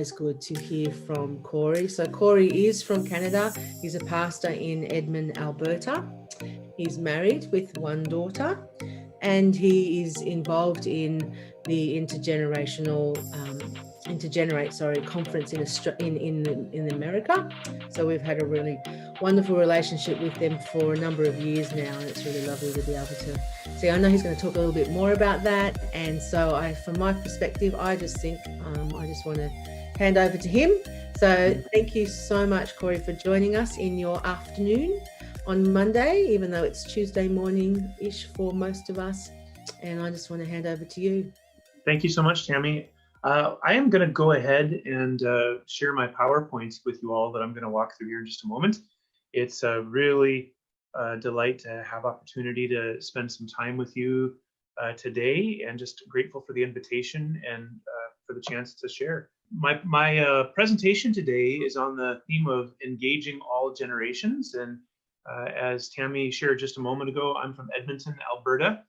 always good to hear from Cory. So Cory is from Canada. He's a pastor in Edmonton, Alberta. He's married with one daughter, and he is involved in the Intergenerational Intergenerate conference in America. So we've had a really wonderful relationship with them for a number of years now, and it's really lovely to be able to see. I know he's going to talk a little bit more about that, and so from my perspective, I just think I just want to hand over to him. So thank you so much, Cory, for joining us in your afternoon on Monday, even though it's Tuesday morning-ish for most of us. And I just want to hand over to you. Thank you so much, Tammy. I am going to go ahead and share my PowerPoints with you all that I'm going to walk through here in just a moment. It's a really delight to have opportunity to spend some time with you today, and just grateful for the invitation and for the chance to share. My presentation today is on the theme of engaging all generations. And as Tammy shared just a moment ago, I'm from Edmonton, Alberta,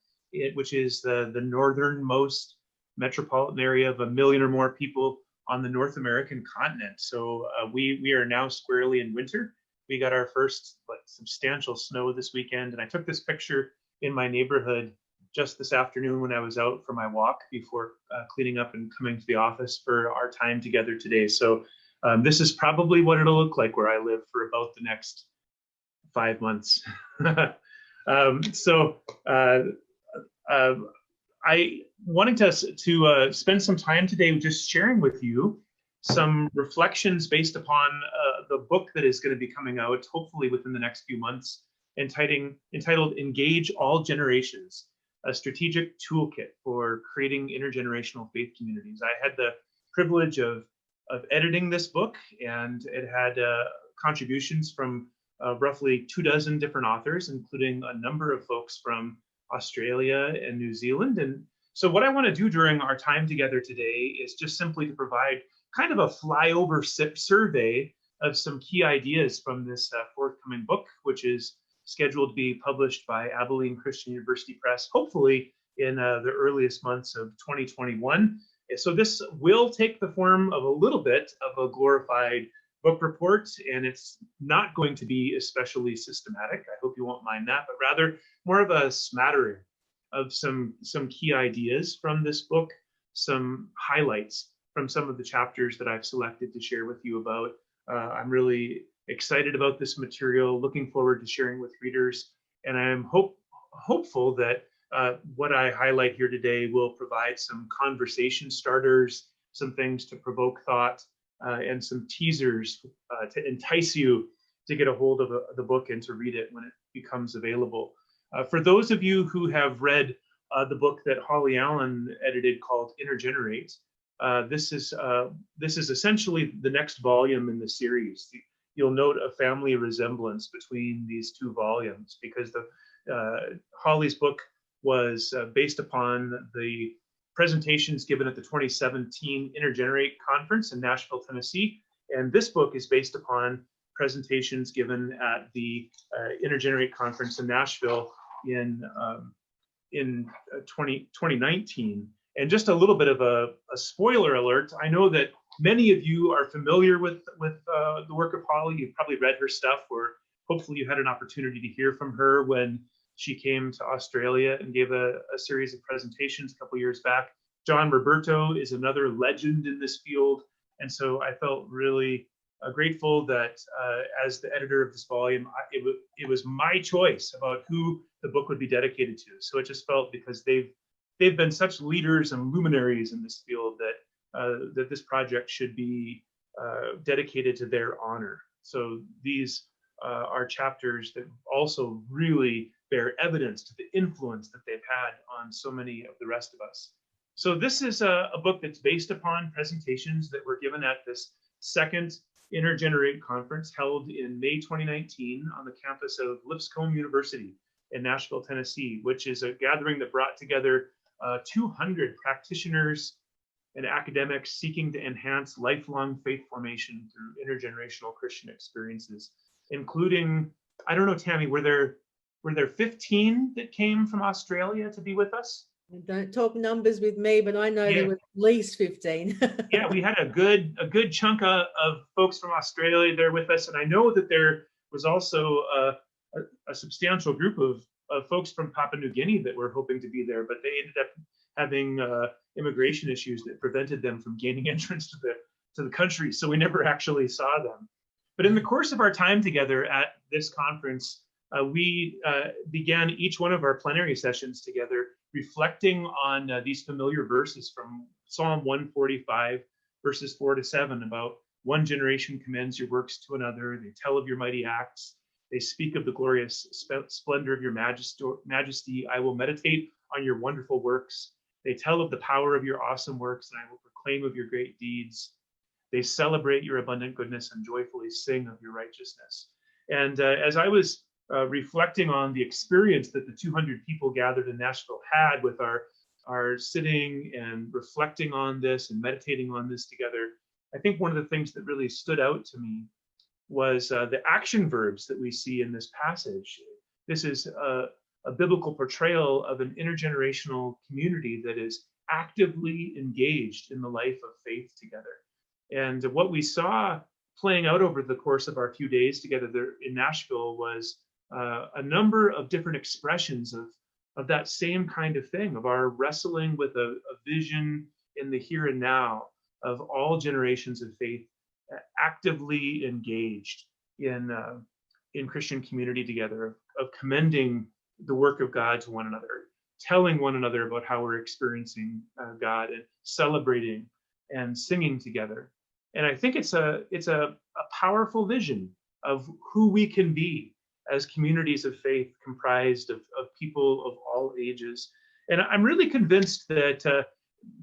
which is the northernmost metropolitan area of 1 million or more people on the North American continent. So we are now squarely in winter. We got our first substantial snow this weekend, and I took this picture in my neighborhood just this afternoon when I was out for my walk before cleaning up and coming to the office for our time together today. So this is probably what it'll look like where I live for about the next 5 months. I wanted to spend some time today just sharing with you some reflections based upon the book that is going to be coming out, hopefully within the next few months, entitled Engage All Generations, a Strategic Toolkit for Creating Intergenerational Faith Communities. I had the privilege of editing this book, and it had contributions from roughly 24 different authors, including a number of folks from Australia and New Zealand. And so what I want to do during our time together today is just simply to provide kind of a flyover survey of some key ideas from this forthcoming book, which is scheduled to be published by Abilene Christian University Press, hopefully in the earliest months of 2021. So this will take the form of a little bit of a glorified book report, and it's not going to be especially systematic. I hope you won't mind that, but rather more of a smattering of some key ideas from this book, some highlights from some of the chapters that I've selected to share with you about. I'm really excited about this material, looking forward to sharing with readers, and I'm hopeful that what I highlight here today will provide some conversation starters, some things to provoke thought, and some teasers to entice you to get a hold of the book and to read it when it becomes available. For those of you who have read the book that Holly Allen edited called Intergenerate, this is essentially the next volume in the series. You'll note a family resemblance between these two volumes, because Holly's book was based upon the presentations given at the 2017 Intergenerate conference in Nashville, Tennessee, and this book is based upon presentations given at the Intergenerate conference in Nashville in 2019. And just a little bit of a spoiler alert, I know that many of you are familiar with the work of Holly. You've probably read her stuff, or hopefully you had an opportunity to hear from her when she came to Australia and gave a series of presentations a couple years back. John Roberto is another legend in this field. And so I felt really grateful that as the editor of this volume, it was my choice about who the book would be dedicated to. So it just felt, because they've been such leaders and luminaries in this field, that this project should be dedicated to their honor. So these are chapters that also really bear evidence to the influence that they've had on so many of the rest of us. So this is a book that's based upon presentations that were given at this second Intergenerate conference held in May 2019 on the campus of Lipscomb University in Nashville, Tennessee, which is a gathering that brought together 200 practitioners and academics seeking to enhance lifelong faith formation through intergenerational Christian experiences, including, I don't know, Tammy, were there 15 that came from Australia to be with us? Don't talk numbers with me, but I know there Yeah, were at least 15. yeah, we had a good chunk of folks from Australia there with us, and I know that there was also a substantial group of folks from Papua New Guinea that were hoping to be there, but they ended up having immigration issues that prevented them from gaining entrance to the country, so we never actually saw them. But in the course of our time together at this conference, we began each one of our plenary sessions together reflecting on these familiar verses from Psalm 145, verses 4 to 7, about one generation commends your works to another. They tell of your mighty acts. They speak of the glorious splendor of your majesty. I will meditate on your wonderful works. They tell of the power of your awesome works, and I will proclaim of your great deeds. They celebrate your abundant goodness and joyfully sing of your righteousness. And as I was reflecting on the experience that the 200 people gathered in Nashville had with our sitting and reflecting on this and meditating on this together, I think one of the things that really stood out to me was the action verbs that we see in this passage. This is a biblical portrayal of an intergenerational community that is actively engaged in the life of faith together. And what we saw playing out over the course of our few days together there in Nashville was a number of different expressions of that same kind of thing, of our wrestling with a vision in the here and now of all generations of faith actively engaged in Christian community together, of commending the work of God to one another, telling one another about how we're experiencing God, and celebrating and singing together. And I think it's a powerful vision of who we can be as communities of faith comprised of people of all ages. And I'm really convinced that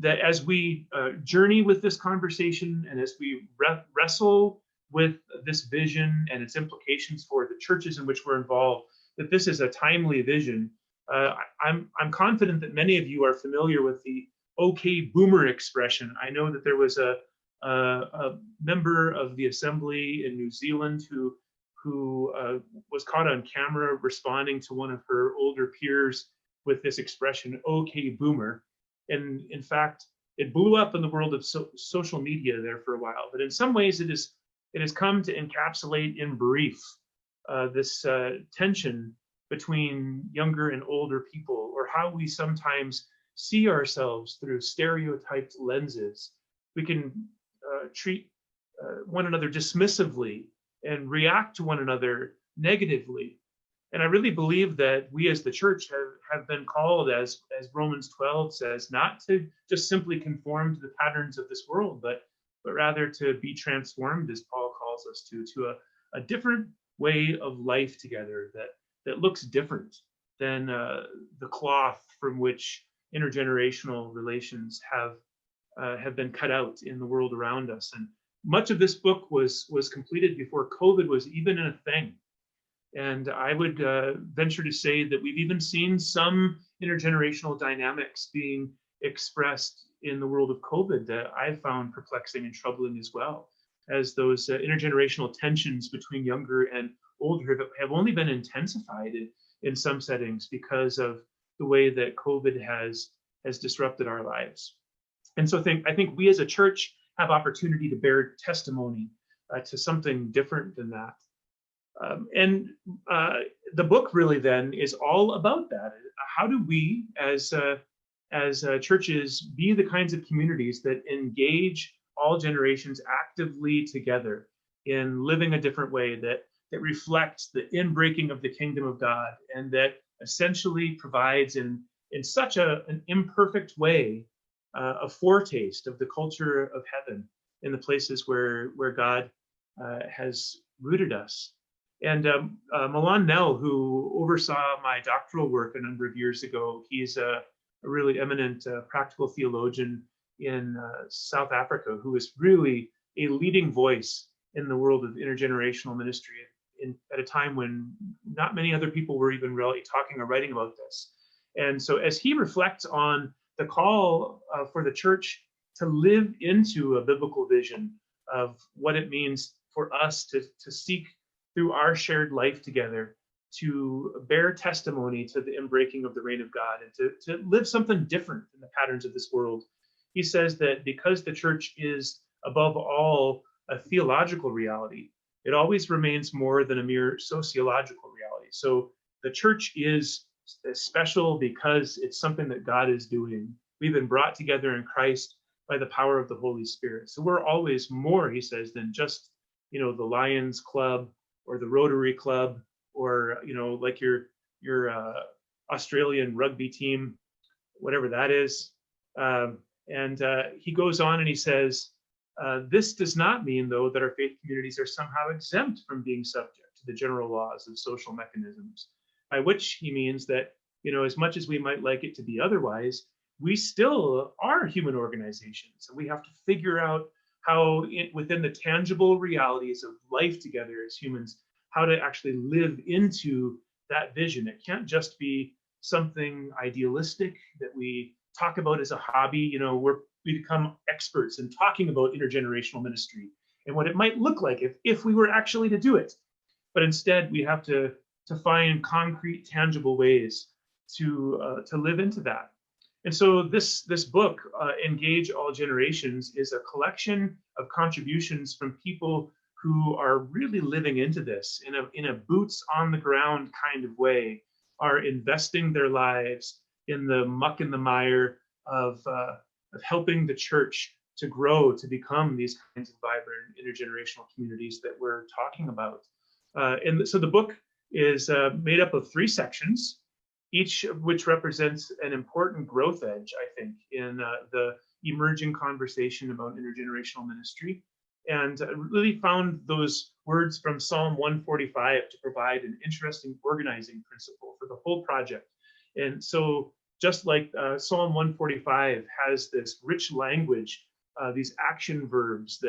that as we journey with this conversation and as we wrestle with this vision and its implications for the churches in which we're involved, that this is a timely vision. I'm confident that many of you are familiar with the "okay, boomer" expression. I know that there was a member of the assembly in New Zealand who was caught on camera responding to one of her older peers with this expression, "okay, boomer." And in fact, it blew up in the world of social media there for a while. But in some ways, it has come to encapsulate in brief this tension between younger and older people, or how we sometimes see ourselves through stereotyped lenses. We can treat one another dismissively and react to one another negatively. And I really believe that we as the church have been called, as Romans 12 says, not to just simply conform to the patterns of this world, but rather to be transformed, as Paul calls us to a different way of life together that looks different than the cloth from which intergenerational relations have been cut out in the world around us. And much of this book was completed before COVID was even a thing. And I would venture to say that we've even seen some intergenerational dynamics being expressed in the world of COVID that I found perplexing and troubling as well, as those intergenerational tensions between younger and older have only been intensified in some settings because of the way that COVID has disrupted our lives. And so I think we as a church have opportunity to bear testimony to something different than that. And the book really then is all about that. How do we as churches be the kinds of communities that engage all generations actively together in living a different way that reflects the inbreaking of the kingdom of God, and that essentially provides in such an imperfect way a foretaste of the culture of heaven in the places where God has rooted us. And Milan Nell, who oversaw my doctoral work a number of years ago, he's a really eminent practical theologian in South Africa, who is really a leading voice in the world of intergenerational ministry at a time when not many other people were even really talking or writing about this. And so as he reflects on the call for the church to live into a biblical vision of what it means for us to seek through our shared life together to bear testimony to the inbreaking of the reign of God and to live something different than the patterns of this world. He says that because the church is above all a theological reality, it always remains more than a mere sociological reality. So the church is special because it's something that God is doing. We've been brought together in Christ by the power of the Holy Spirit. So we're always more, he says, than just, the Lions Club or the Rotary Club or, like your Australian rugby team, whatever that is. And he goes on and he says, this does not mean, though, that our faith communities are somehow exempt from being subject to the general laws of social mechanisms, by which he means that, as much as we might like it to be otherwise, we still are human organizations, and we have to figure out how, within the tangible realities of life together as humans, how to actually live into that vision. It can't just be something idealistic that we talk about as a hobby. We become experts in talking about intergenerational ministry and what it might look like if we were actually to do it. But instead, we have to find concrete, tangible ways to live into that. And so this book, Engage All Generations, is a collection of contributions from people who are really living into this in a boots on the ground kind of way, are investing their lives in the muck and the mire of helping the church to grow, to become these kinds of vibrant intergenerational communities that we're talking about. And so the book is made up of 3 sections, each of which represents an important growth edge, I think, in the emerging conversation about intergenerational ministry. And really found those words from Psalm 145 to provide an interesting organizing principle for the whole project. And so just like Psalm 145 has this rich language, these action verbs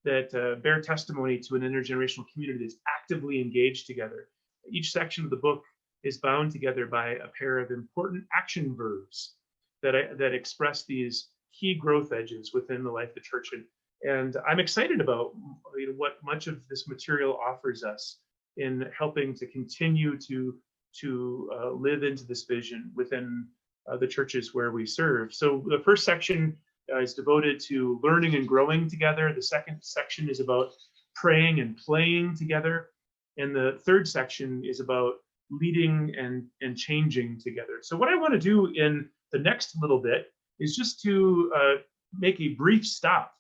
that bear testimony to an intergenerational community that's actively engaged together, each section of the book is bound together by a pair of important action verbs that express these key growth edges within the life of the church. And I'm excited about what much of this material offers us in helping to continue to live into this vision within the churches where we serve. So the first section is devoted to learning and growing together. The second section is about praying and playing together. And the third section is about leading and changing together. So what I want to do in the next little bit is just to make a brief stop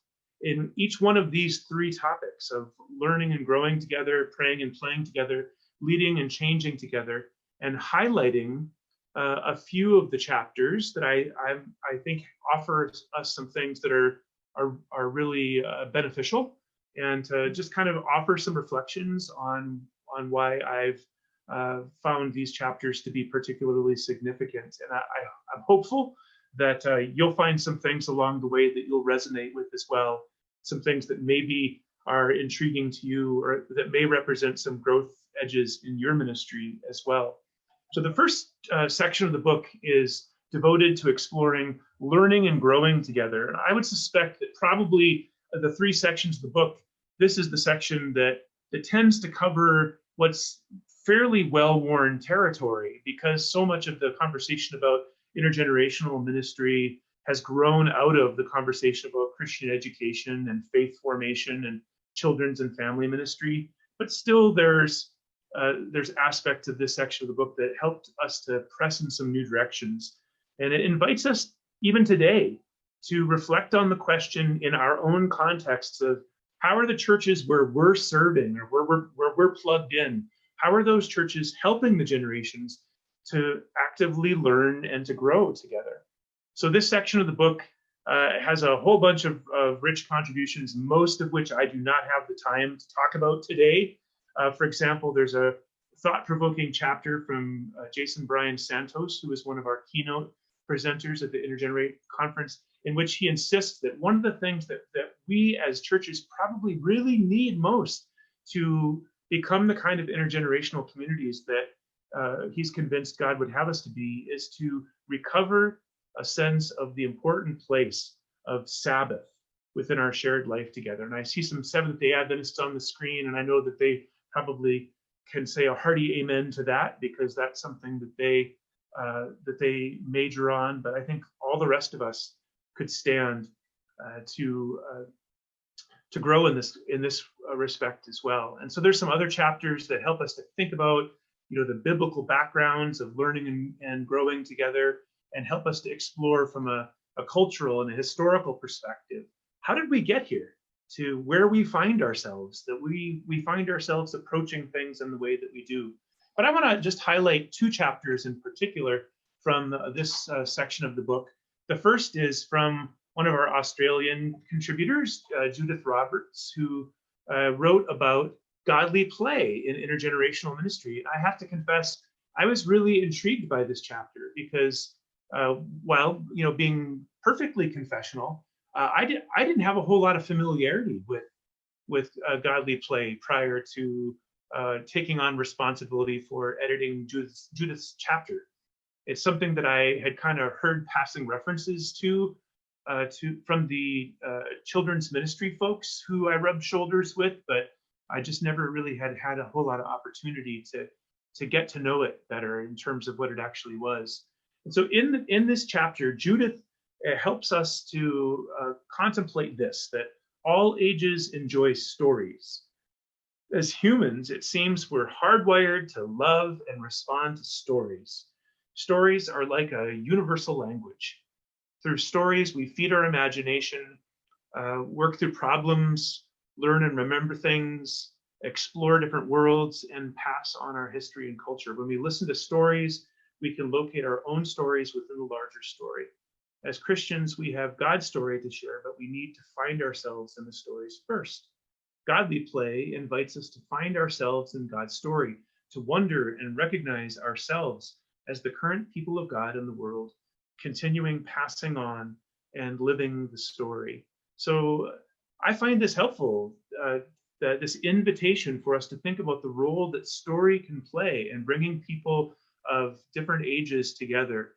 in each one of these 3 topics of learning and growing together, praying and playing together, leading and changing together, and highlighting a few of the chapters that I think offer us some things that are really beneficial, and to just kind of offer some reflections on why I've found these chapters to be particularly significant. And I'm hopeful that you'll find some things along the way that you'll resonate with as well, some things that maybe are intriguing to you or that may represent some growth edges in your ministry as well. So the first section of the book is devoted to exploring learning and growing together. And I would suspect that probably the 3 sections of the book, this is the section that tends to cover what's fairly well-worn territory, because so much of the conversation about intergenerational ministry has grown out of the conversation about Christian education and faith formation and children's and family ministry. But still, there's aspects of this section of the book that helped us to press in some new directions. And it invites us, even today, to reflect on the question in our own contexts of how are the churches where we're serving or where we're plugged in, how are those churches helping the generations to actively learn and to grow together? So this section of the book has a whole bunch of rich contributions, most of which I do not have the time to talk about today. For example, there's a thought-provoking chapter from Jason Bryan Santos, who is one of our keynote presenters at the Intergenerate conference, in which he insists that one of the things that we as churches probably really need most to become the kind of intergenerational communities that he's convinced God would have us to be is to recover a sense of the important place of Sabbath within our shared life together. And I see some Seventh-day Adventists on the screen, and I know that they probably can say a hearty amen to that, because that's something that they major on. But I think all the rest of us could stand to grow in this respect as well. And so there's some other chapters that help us to think about, the biblical backgrounds of learning and growing together, and help us to explore from a cultural and a historical perspective. How did we get here to where we find ourselves, that we find ourselves approaching things in the way that we do? But I want to just highlight two chapters in particular from this section of the book. The first is from one of our Australian contributors, Judyth Roberts, who wrote about godly play in intergenerational ministry. I have to confess, I was really intrigued by this chapter because, while being perfectly confessional, I didn't have a whole lot of familiarity with godly play prior to taking on responsibility for editing Judyth's chapter. It's something that I had kind of heard passing references to from the children's ministry folks who I rubbed shoulders with, but I just never really had a whole lot of opportunity to get to know it better in terms of what it actually was. And so in this chapter, Judyth helps us to contemplate this, that all ages enjoy stories. As humans, it seems we're hardwired to love and respond to stories. Stories are like a universal language. Through stories, we feed our imagination, work through problems, learn and remember things, explore different worlds, and pass on our history and culture. When we listen to stories, we can locate our own stories within the larger story. As Christians, we have God's story to share, but we need to find ourselves in the stories first. Godly play invites us to find ourselves in God's story, to wonder and recognize ourselves as the current people of God in the world, continuing passing on and living the story. So I find this helpful, that this invitation for us to think about the role that story can play in bringing people of different ages together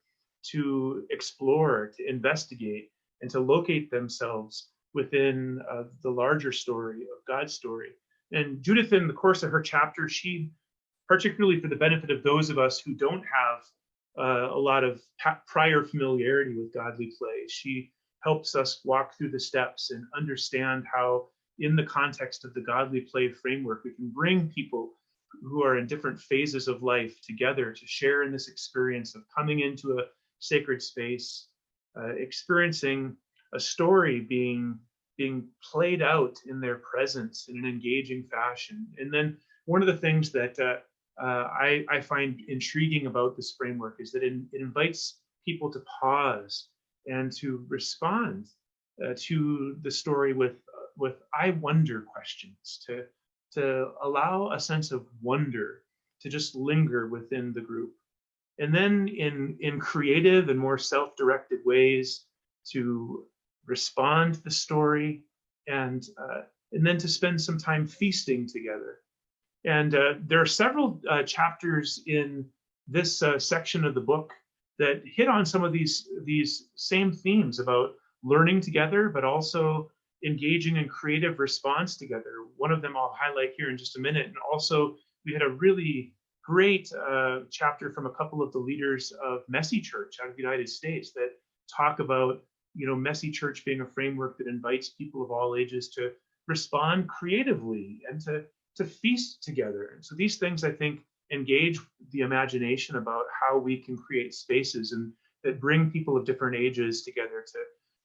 to explore, to investigate, and to locate themselves within the larger story of God's story. And Judyth, in the course of her chapter, she, particularly for the benefit of those of us who don't have a lot of prior familiarity with godly play, she helps us walk through the steps and understand how, in the context of the godly play framework, we can bring people who are in different phases of life together to share in this experience of coming into a sacred space, experiencing a story being played out in their presence in an engaging fashion. And then one of the things that I find intriguing about this framework is that it invites people to pause and to respond to the story with I wonder questions, to allow a sense of wonder to just linger within the group. And then in creative and more self-directed ways to respond to the story, and then to spend some time feasting together. And there are several chapters in this section of the book that hit on some of these same themes about learning together, but also engaging in creative response together. One of them I'll highlight here in just a minute. And also, we had a really great chapter from a couple of the leaders of Messy Church out of the United States that talk about, Messy Church being a framework that invites people of all ages to respond creatively and to feast together. And so these things, I think, engage the imagination about how we can create spaces and that bring people of different ages together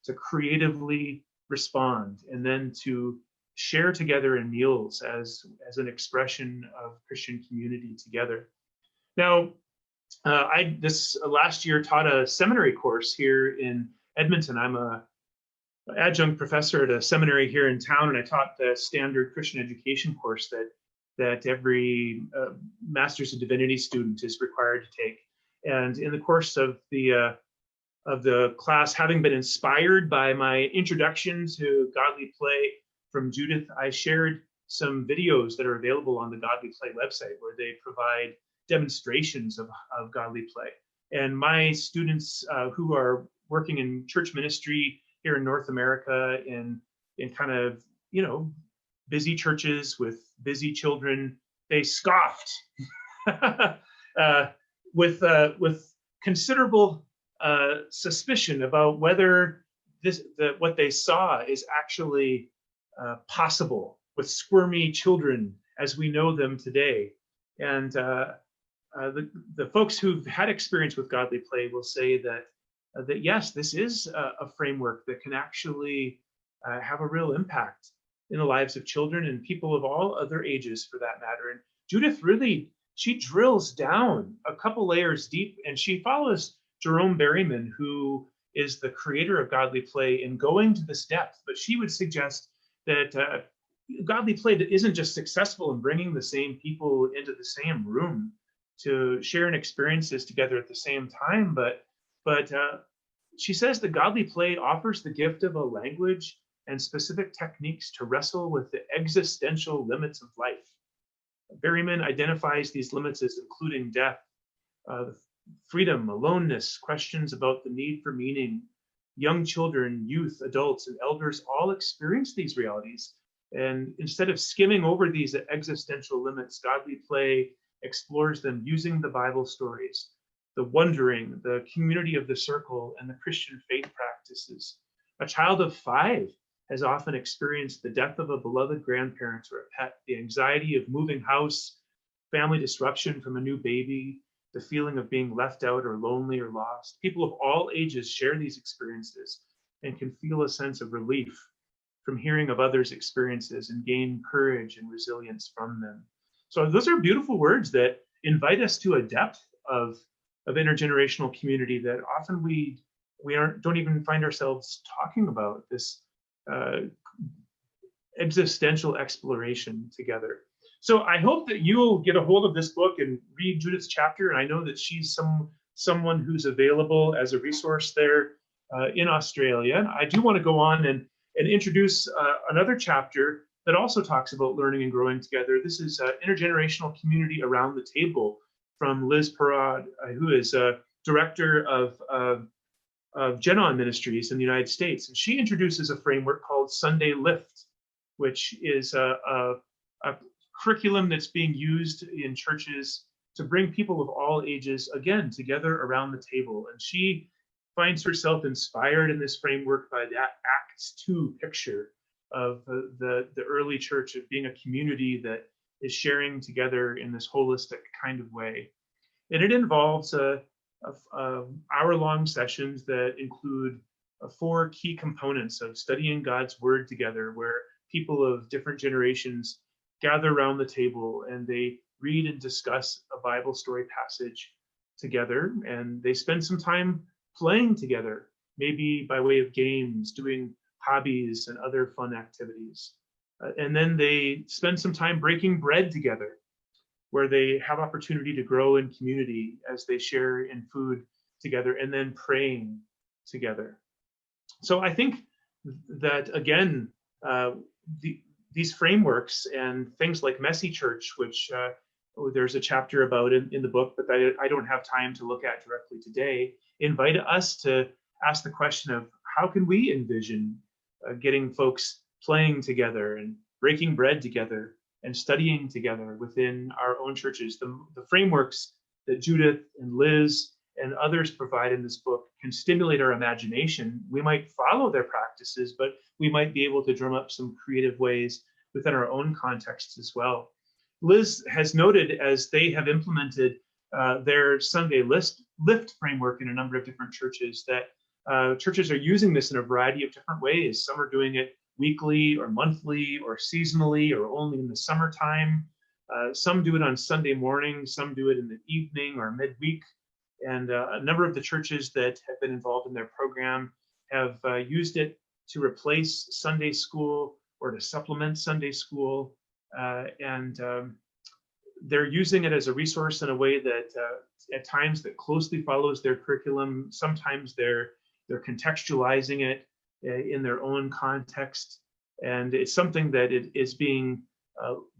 to creatively respond, and then to share together in meals as an expression of Christian community together. Now, I this last year taught a seminary course here in Edmonton. I'm an adjunct professor at a seminary here in town, and I taught the standard Christian education course that every Master's of Divinity student is required to take. And in the course of the class, having been inspired by my introduction to godly play from Judyth, I shared some videos that are available on the Godly Play website where they provide demonstrations of godly play. And my students who are working in church ministry here in North America in kind of, busy churches with busy children, they scoffed with considerable suspicion about whether what they saw is actually possible with squirmy children as we know them today. And the folks who've had experience with godly play will say that yes, this is a framework that can actually have a real impact in the lives of children and people of all other ages, for that matter. And Judyth really, she drills down a couple layers deep, and she follows Jerome Berryman, who is the creator of godly play, in going to this depth. But she would suggest that godly play that isn't just successful in bringing the same people into the same room to sharing experiences together at the same time, but she says that godly play offers the gift of a language and specific techniques to wrestle with the existential limits of life. Berryman identifies these limits as including death, freedom, aloneness, questions about the need for meaning. Young children, youth, adults, and elders all experience these realities. And instead of skimming over these existential limits, godly play explores them using the Bible stories, the wondering, the community of the circle, and the Christian faith practices. A child of 5 has often experienced the death of a beloved grandparent or a pet, the anxiety of moving house, family disruption from a new baby, the feeling of being left out or lonely or lost. People of all ages share these experiences and can feel a sense of relief from hearing of others' experiences and gain courage and resilience from them. So those are beautiful words that invite us to a depth of intergenerational community that often we don't even find ourselves talking about, this existential exploration together. So I hope that you'll get a hold of this book and read Judyth's chapter. And I know that she's someone who's available as a resource there in Australia. I do want to go on and introduce another chapter that also talks about learning and growing together. This is Intergenerational Community Around the Table from Liz Perrod, who is director of Genon Ministries in the United States. And she introduces a framework called Sunday Lift, which is a curriculum that's being used in churches to bring people of all ages, again, together around the table. And she finds herself inspired in this framework by that Acts 2 picture of the early church, of being a community that is sharing together in this holistic kind of way. And it involves hour-long sessions that include 4 key components of studying God's word together, where people of different generations gather around the table and they read and discuss a Bible story passage together, and they spend some time playing together, maybe by way of games, doing hobbies and other fun activities. And then they spend some time breaking bread together, where they have opportunity to grow in community as they share in food together, and then praying together. So I think that, again, these frameworks and things like Messy Church, which there's a chapter about in the book, but I don't have time to look at directly today, invite us to ask the question of how can we envision getting folks playing together and breaking bread together and studying together within our own churches. The frameworks that Judyth and Liz and others provide in this book can stimulate our imagination. We might follow their practices, but we might be able to drum up some creative ways within our own contexts as well. Liz has noted, as they have implemented their Sunday Lift framework in a number of different churches, that churches are using this in a variety of different ways. Some are doing it weekly or monthly or seasonally or only in the summertime. Some do it on Sunday morning, some do it in the evening or midweek. And a number of the churches that have been involved in their program have used it to replace Sunday school or to supplement Sunday school. And they're using it as a resource in a way that at times that closely follows their curriculum. Sometimes they're contextualizing it in their own context, and it's something that it is being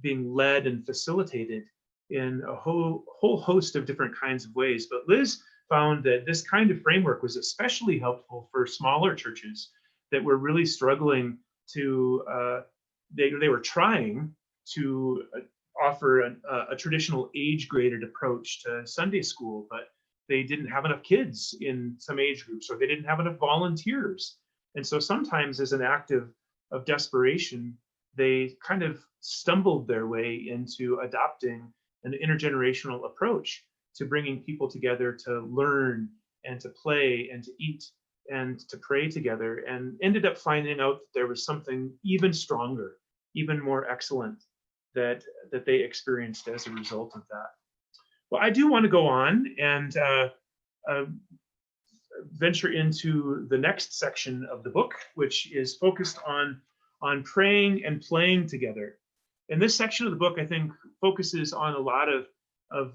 led and facilitated in a whole host of different kinds of ways. But Liz found that this kind of framework was especially helpful for smaller churches that were really struggling to, they were trying to offer a traditional age-graded approach to Sunday school, but they didn't have enough kids in some age groups, or they didn't have enough volunteers. And so sometimes, as an act of desperation, they kind of stumbled their way into adopting an intergenerational approach to bringing people together to learn and to play and to eat and to pray together, and ended up finding out that there was something even stronger, even more excellent that they experienced as a result of that. Well, I do want to go on and venture into the next section of the book, which is focused on praying and playing together. And this section of the book, I think, focuses on a lot of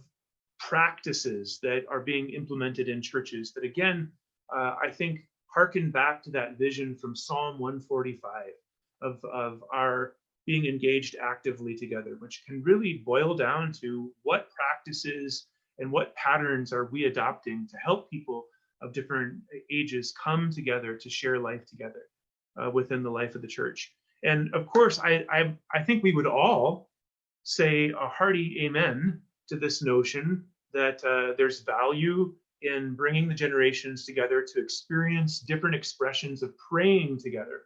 practices that are being implemented in churches that, again, I think harken back to that vision from Psalm 145 of our being engaged actively together, which can really boil down to what practices and what patterns are we adopting to help people of different ages come together to share life together within the life of the church. And of course, I think we would all say a hearty amen to this notion that there's value in bringing the generations together to experience different expressions of praying together.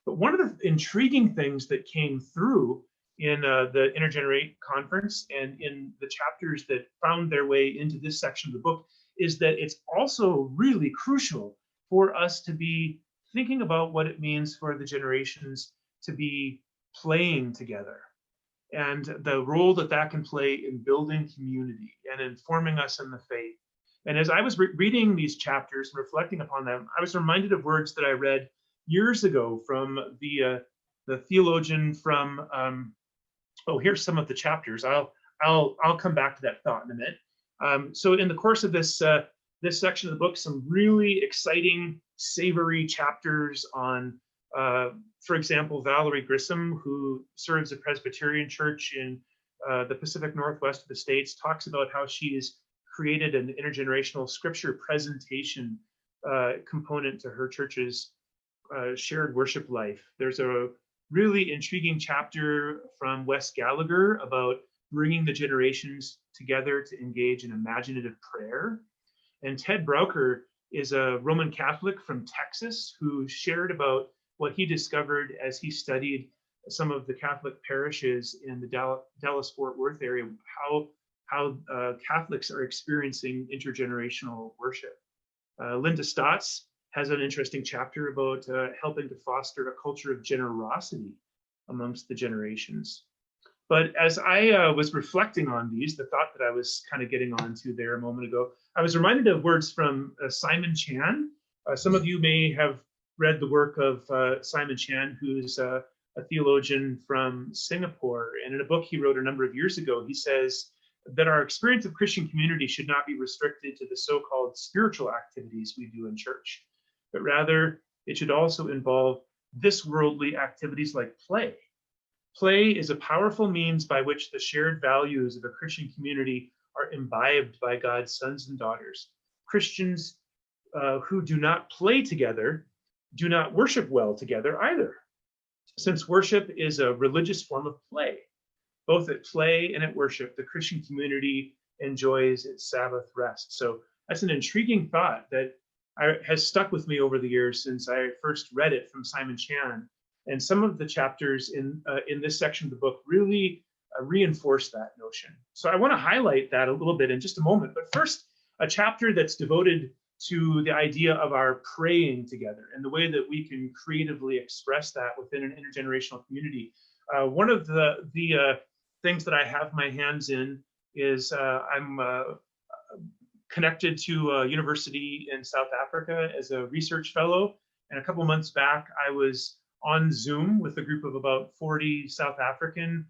But one of the intriguing things that came through in the Intergenerate conference and in the chapters that found their way into this section of the book is that it's also really crucial for us to be thinking about what it means for the generations to be playing together, and the role that that can play in building community and informing us in the faith. And as I was reading these chapters and reflecting upon them, I was reminded of words that I read years ago from the theologian from here's some of the chapters. I'll come back to that thought in a minute. So in the course of this this section of the book, some really exciting, savory chapters on, for example, Valerie Grissom, who serves a Presbyterian church in the Pacific Northwest of the States, talks about how she has created an intergenerational scripture presentation component to her church's shared worship life. There's a really intriguing chapter from Wes Gallagher about bringing the generations together to engage in imaginative prayer. And Ted Braucher is a Roman Catholic from Texas who shared about what he discovered as he studied some of the Catholic parishes in the Dallas-Fort Worth area, how Catholics are experiencing intergenerational worship. Linda Stotts has an interesting chapter about helping to foster a culture of generosity amongst the generations. But as I was reflecting on these, the thought that I was kind of getting onto there a moment ago, I was reminded of words from Simon Chan. Some of you may have read the work of Simon Chan, who's a theologian from Singapore. And in a book he wrote a number of years ago, he says that our experience of Christian community should not be restricted to the so-called spiritual activities we do in church, but rather it should also involve this worldly activities like play. Play is a powerful means by which the shared values of a Christian community are imbibed by God's sons and daughters. Christians who do not play together do not worship well together either, since worship is a religious form of play. Both at play and at worship, the Christian community enjoys its Sabbath rest. So that's an intriguing thought that has stuck with me over the years since I first read it from Simon Chan. And some of the chapters in this section of the book really reinforce that notion. So I want to highlight that a little bit in just a moment. But first, a chapter that's devoted to the idea of our praying together and the way that we can creatively express that within an intergenerational community. One of the things that I have my hands in is I'm connected to a university in South Africa as a research fellow. And a couple of months back, I was on Zoom with a group of about 40 South African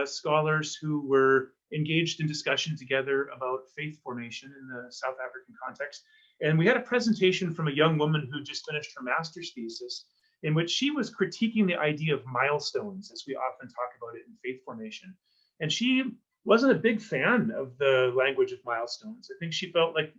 scholars who were engaged in discussion together about faith formation in the South African context. And we had a presentation from a young woman who just finished her master's thesis, in which she was critiquing the idea of milestones, as we often talk about it in faith formation. And she wasn't a big fan of the language of milestones. I think she felt like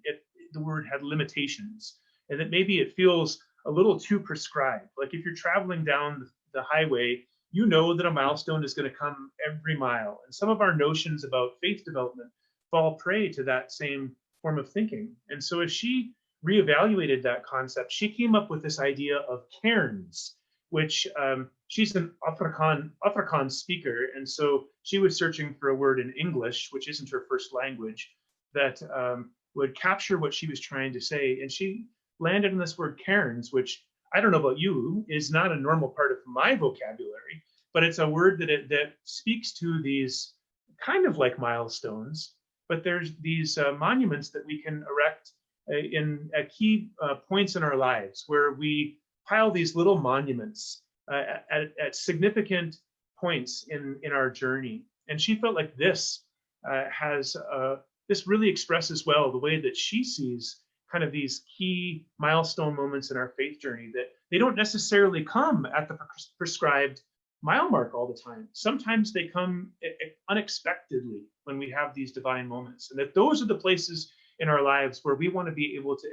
the word had limitations, and that maybe it feels a little too prescribed. Like if you're traveling down the highway, you know that a milestone is going to come every mile. And some of our notions about faith development fall prey to that same form of thinking. And so as she reevaluated that concept, she came up with this idea of cairns, which she's an Afrikaans speaker. And so she was searching for a word in English, which isn't her first language, that would capture what she was trying to say. And she landed on this word cairns, which I don't know about you, is not a normal part of my vocabulary, but it's a word that speaks to these kind of like milestones, but there's these monuments that we can erect at key points in our lives where we pile these little monuments at significant points in our journey. And she felt like this this really expresses well the way that she sees kind of these key milestone moments in our faith journey, that they don't necessarily come at the prescribed mile mark all the time. Sometimes they come unexpectedly when we have these divine moments, and that those are the places in our lives where we want to be able to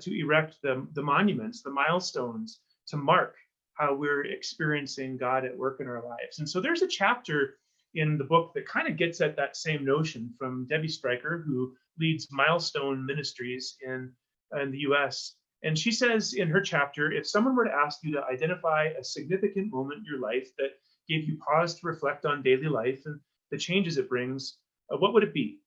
erect the monuments, the milestones, to mark how we're experiencing God at work in our lives. And so there's a chapter in the book that kind of gets at that same notion from Debbie Stryker, who leads Milestone Ministries in the US. And she says in her chapter, if someone were to ask you to identify a significant moment in your life that gave you pause to reflect on daily life and the changes it brings, what would it be?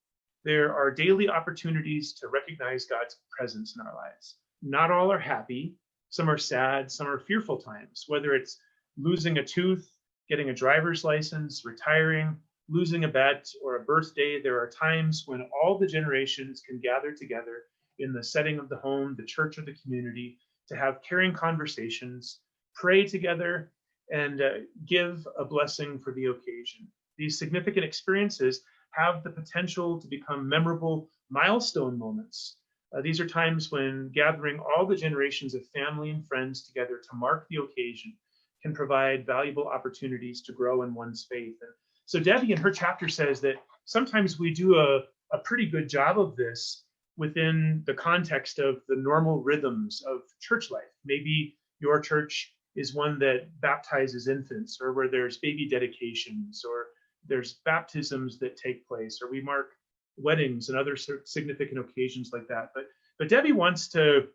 There are daily opportunities to recognize God's presence in our lives. Not all are happy. Some are sad, some are fearful times, whether it's losing a tooth, getting a driver's license, retiring, losing a bet, or a birthday. There are times when all the generations can gather together in the setting of the home, the church, or the community to have caring conversations, pray together, and give a blessing for the occasion. These significant experiences have the potential to become memorable milestone moments. These are times when gathering all the generations of family and friends together to mark the occasion can provide valuable opportunities to grow in one's faith. And so Debbie in her chapter says that sometimes we do a pretty good job of this within the context of the normal rhythms of church life. Maybe your church is one that baptizes infants, or where there's baby dedications, or there's baptisms that take place, or we mark weddings and other significant occasions like that. But Debbie wants to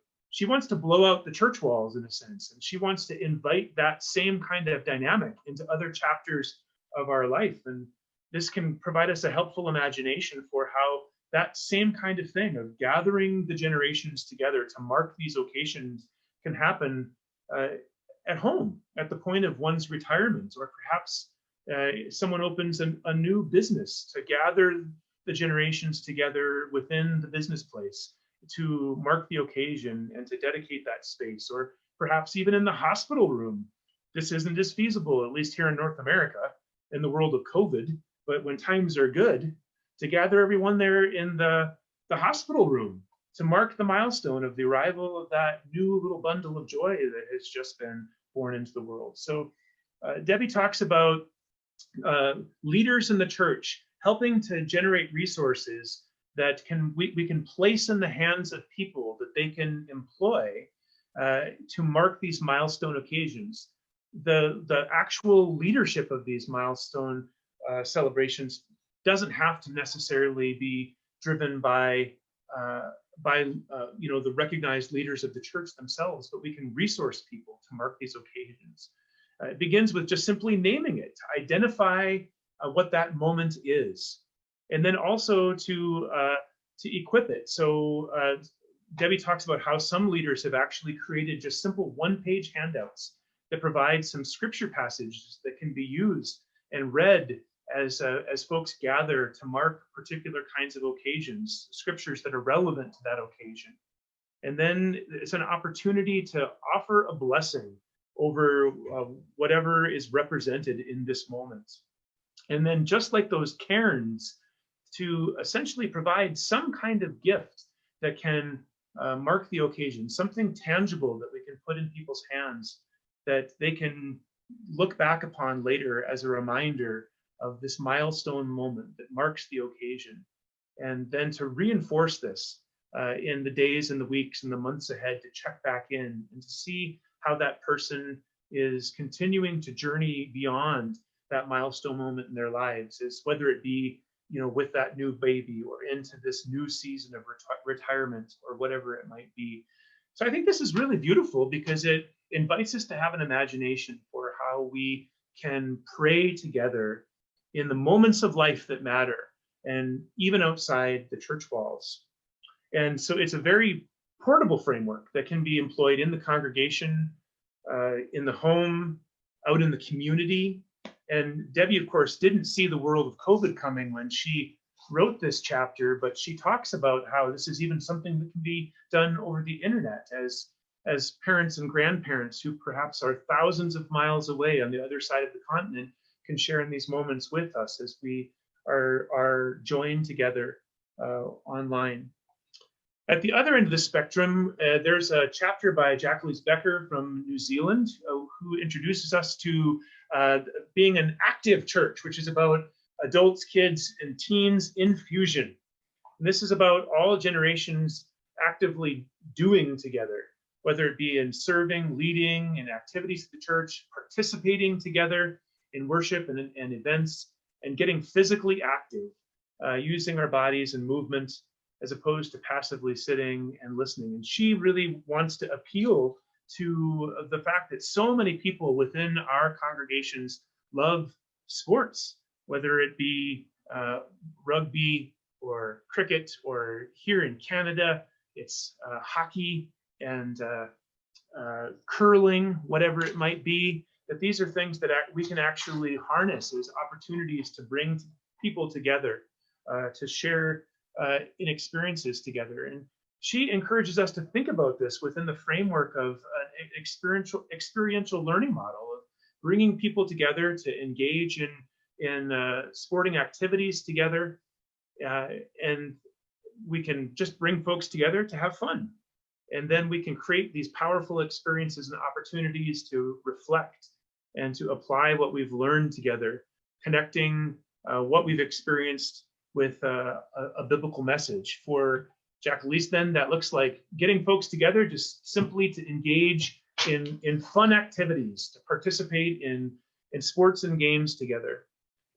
blow out the church walls in a sense, and she wants to invite that same kind of dynamic into other chapters of our life. And this can provide us a helpful imagination for how that same kind of thing of gathering the generations together to mark these occasions can happen at home, at the point of one's retirement, or perhaps someone opens a new business to gather the generations together within the business place to mark the occasion and to dedicate that space, or perhaps even in the hospital room. This isn't as feasible, at least here in North America, in the world of COVID, but when times are good, to gather everyone there in the hospital room to mark the milestone of the arrival of that new little bundle of joy that has just been born into the world. So Debbie talks about leaders in the church helping to generate resources that we can place in the hands of people that they can employ to mark these milestone occasions. The actual leadership of these milestone celebrations doesn't have to necessarily be driven by the recognized leaders of the church themselves, but we can resource people to mark these occasions. It begins with just simply naming it, to identify what that moment is, and then also to equip it. So Debbie talks about how some leaders have actually created just simple one-page handouts that provide some scripture passages that can be used and read as folks gather to mark particular kinds of occasions, scriptures that are relevant to that occasion. And then it's an opportunity to offer a blessing over whatever is represented in this moment. And then just like those cairns, to essentially provide some kind of gift that can mark the occasion, something tangible that we can put in people's hands that they can look back upon later as a reminder of this milestone moment that marks the occasion. And then to reinforce this in the days and the weeks and the months ahead, to check back in and to see how that person is continuing to journey beyond that milestone moment in their lives, is whether it be, with that new baby or into this new season of retirement or whatever it might be. So I think this is really beautiful because it invites us to have an imagination for how we can pray together in the moments of life that matter, and even outside the church walls. And so it's a very portable framework that can be employed in the congregation, in the home, out in the community. And Debbie, of course, didn't see the world of COVID coming when she wrote this chapter, but she talks about how this is even something that can be done over the internet as parents and grandparents who perhaps are thousands of miles away on the other side of the continent can share in these moments with us as we are joined together online. At the other end of the spectrum, there's a chapter by Jacoline Becker from New Zealand who introduces us to being an active church, which is about adults, kids, and teens in fusion. And this is about all generations actively doing together, whether it be in serving, leading, in activities of the church, participating together in worship and events, and getting physically active, using our bodies and movement as opposed to passively sitting and listening. And she really wants to appeal to the fact that so many people within our congregations love sports, whether it be rugby or cricket, or here in Canada, it's hockey and curling, whatever it might be, that these are things that we can actually harness as opportunities to bring people together, to share in experiences together. And she encourages us to think about this within the framework of an experiential learning model of bringing people together to engage in sporting activities together. And we can just bring folks together to have fun. And then we can create these powerful experiences and opportunities to reflect and to apply what we've learned together, connecting what we've experienced with a biblical message. For Jacoline, then that looks like getting folks together just simply to engage in fun activities, to participate in sports and games together.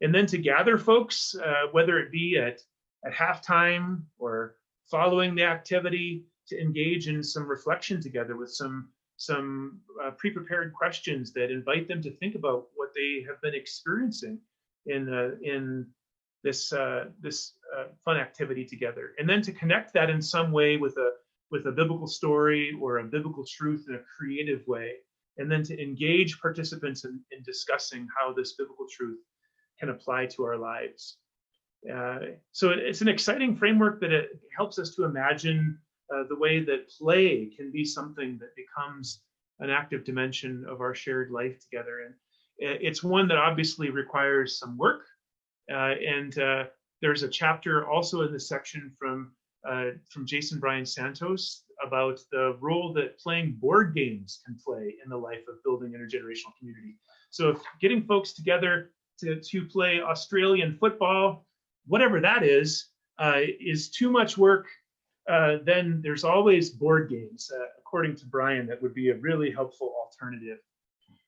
And then to gather folks, whether it be at halftime or following the activity, to engage in some reflection together with some pre-prepared questions that invite them to think about what they have been experiencing in this fun activity together, and then to connect that in some way with a biblical story or a biblical truth in a creative way, and then to engage participants in discussing how this biblical truth can apply to our lives. So it's an exciting framework that it helps us to imagine the way that play can be something that becomes an active dimension of our shared life together. And it's one that obviously requires some work. And there's a chapter also in this section from Jason Brian Santos about the role that playing board games can play in the life of building intergenerational community. So if getting folks together to play Australian football, whatever that is too much work, then there's always board games. According to Brian, that would be a really helpful alternative.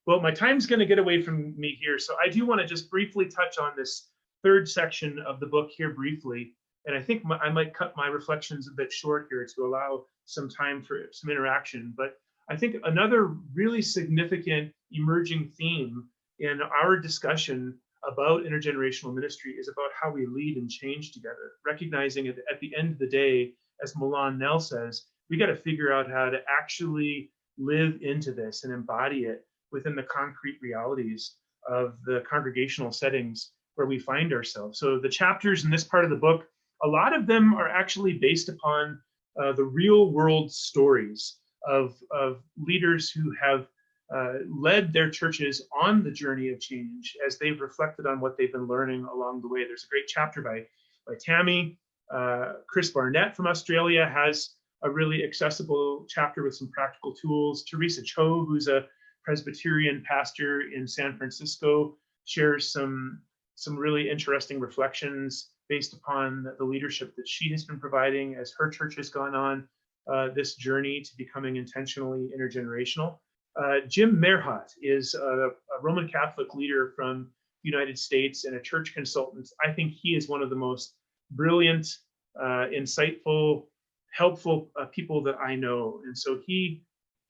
Well, my time's going to get away from me here, so I do want to just briefly touch on this third section of the book here briefly. And I think I might cut my reflections a bit short here to allow some time for some interaction. But I think another really significant emerging theme in our discussion about intergenerational ministry is about how we lead and change together, recognizing at the end of the day, as Milan Nell says, we got to figure out how to actually live into this and embody it within the concrete realities of the congregational settings where we find ourselves. So the chapters in this part of the book, a lot of them are actually based upon the real world stories of leaders who have led their churches on the journey of change as they've reflected on what they've been learning along the way. There's a great chapter by Tammy. Chris Barnett from Australia has a really accessible chapter with some practical tools. Teresa Cho, who's a Presbyterian pastor in San Francisco, shares some really interesting reflections based upon the leadership that she has been providing as her church has gone on this journey to becoming intentionally intergenerational. Jim Merhot is a Roman Catholic leader from the United States and a church consultant. I think he is one of the most brilliant, insightful, helpful people that I know. And so he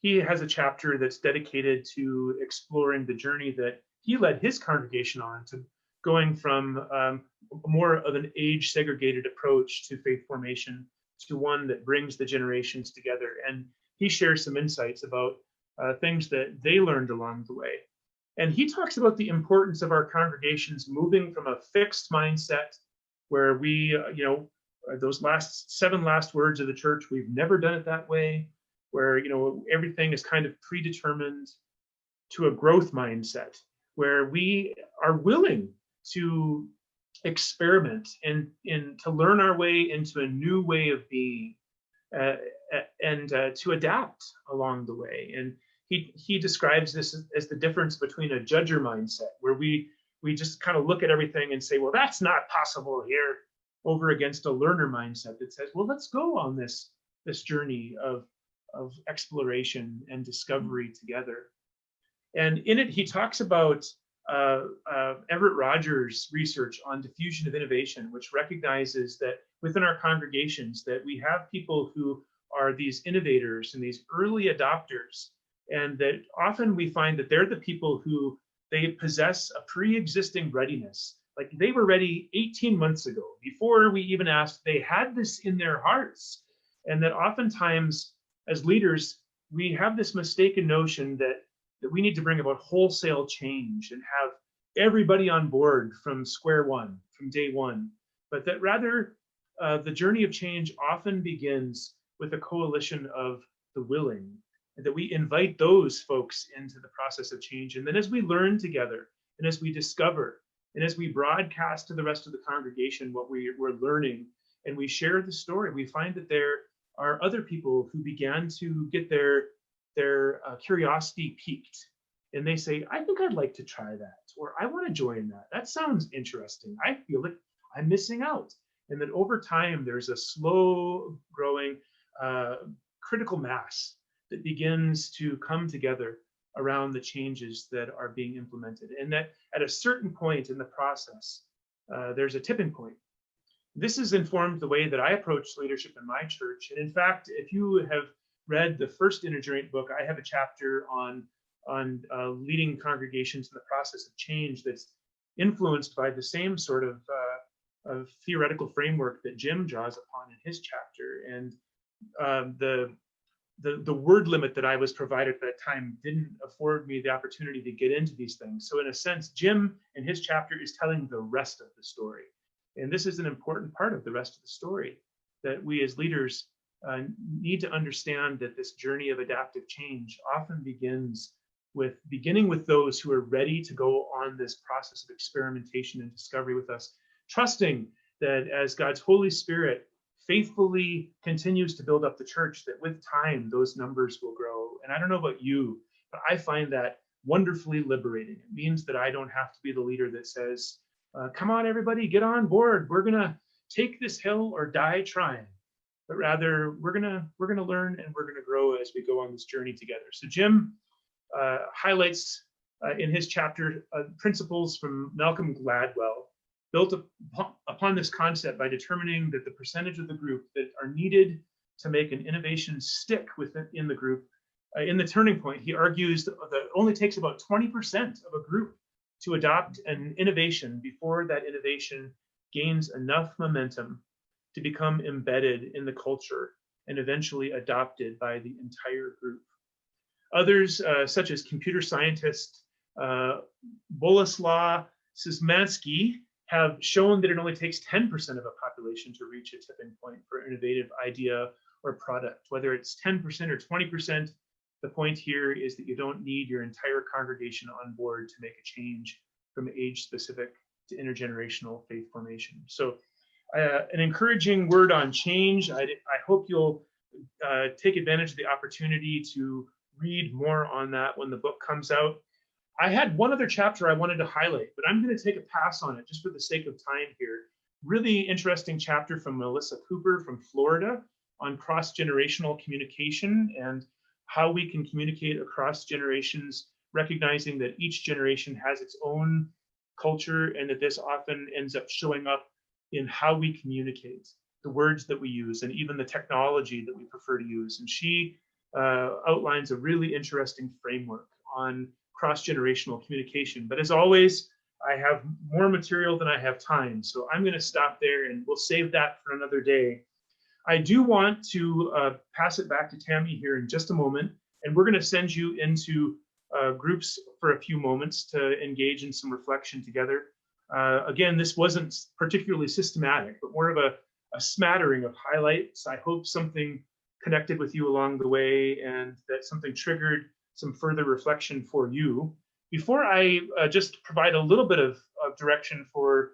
has a chapter that's dedicated to exploring the journey that he led his congregation on, to going from more of an age segregated approach to faith formation to one that brings the generations together. And he shares some insights about things that they learned along the way. And he talks about the importance of our congregations moving from a fixed mindset where we, those seven last words of the church, we've never done it that way, where, everything is kind of predetermined, to a growth mindset where we are willing to experiment and to learn our way into a new way of being and to adapt along the way. And he describes this as the difference between a judger mindset, where we just kind of look at everything and say, well, that's not possible here, over against a learner mindset that says, well, let's go on this journey of exploration and discovery together. And in it, he talks about Everett Rogers' research on diffusion of innovation, which recognizes that within our congregations that we have people who are these innovators and these early adopters, and that often we find that they're the people who they possess a pre-existing readiness. Like they were ready 18 months ago, before we even asked. They had this in their hearts. And that oftentimes as leaders, we have this mistaken notion that we need to bring about wholesale change and have everybody on board from square one, from day one. But that rather the journey of change often begins with a coalition of the willing, and that we invite those folks into the process of change. And then as we learn together, and as we discover, and as we broadcast to the rest of the congregation what we're learning, and we share the story, we find that there are other people who began to get their curiosity piqued. And they say, I think I'd like to try that, or I want to join that. That sounds interesting. I feel like I'm missing out. And then over time, there's a slow growing critical mass that begins to come together around the changes that are being implemented. And that at a certain point in the process, there's a tipping point. This has informed the way that I approach leadership in my church. And in fact, if you have read the first Intergenerate book, I have a chapter on leading congregations in the process of change that's influenced by the same sort of theoretical framework that Jim draws upon in his chapter. And the word limit that I was provided at that time didn't afford me the opportunity to get into these things. So in a sense, Jim in his chapter is telling the rest of the story. And this is an important part of the rest of the story, that we as leaders need to understand that this journey of adaptive change often beginning with those who are ready to go on this process of experimentation and discovery with us, trusting that as God's Holy Spirit faithfully continues to build up the church, that with time, those numbers will grow. And I don't know about you, but I find that wonderfully liberating. It means that I don't have to be the leader that says, come on, everybody, get on board. We're going to take this hill or die trying. But rather, we're gonna learn and we're gonna grow as we go on this journey together. So Jim highlights in his chapter principles from Malcolm Gladwell, built upon this concept by determining that the percentage of the group that are needed to make an innovation stick within the group. In the turning point, he argues that it only takes about 20% of a group to adopt an innovation before that innovation gains enough momentum to become embedded in the culture and eventually adopted by the entire group. Others, such as computer scientist Boleslaw Szymanski, have shown that it only takes 10% of a population to reach a tipping point for an innovative idea or product. Whether it's 10% or 20%, the point here is that you don't need your entire congregation on board to make a change from age-specific to intergenerational faith formation. So an encouraging word on change. I hope you'll take advantage of the opportunity to read more on that when the book comes out. I had one other chapter I wanted to highlight, but I'm going to take a pass on it just for the sake of time here. Really interesting chapter from Melissa Cooper from Florida on cross-generational communication. And how we can communicate across generations, recognizing that each generation has its own culture and that this often ends up showing up in how we communicate, the words that we use, and even the technology that we prefer to use. And she outlines a really interesting framework on cross-generational communication. But as always, I have more material than I have time, so I'm going to stop there and we'll save that for another day. I do want to pass it back to Tammy here in just a moment, and we're going to send you into groups for a few moments to engage in some reflection together. Again, this wasn't particularly systematic, but more of a smattering of highlights. I hope something connected with you along the way and that something triggered some further reflection for you. Before I just provide a little bit of direction for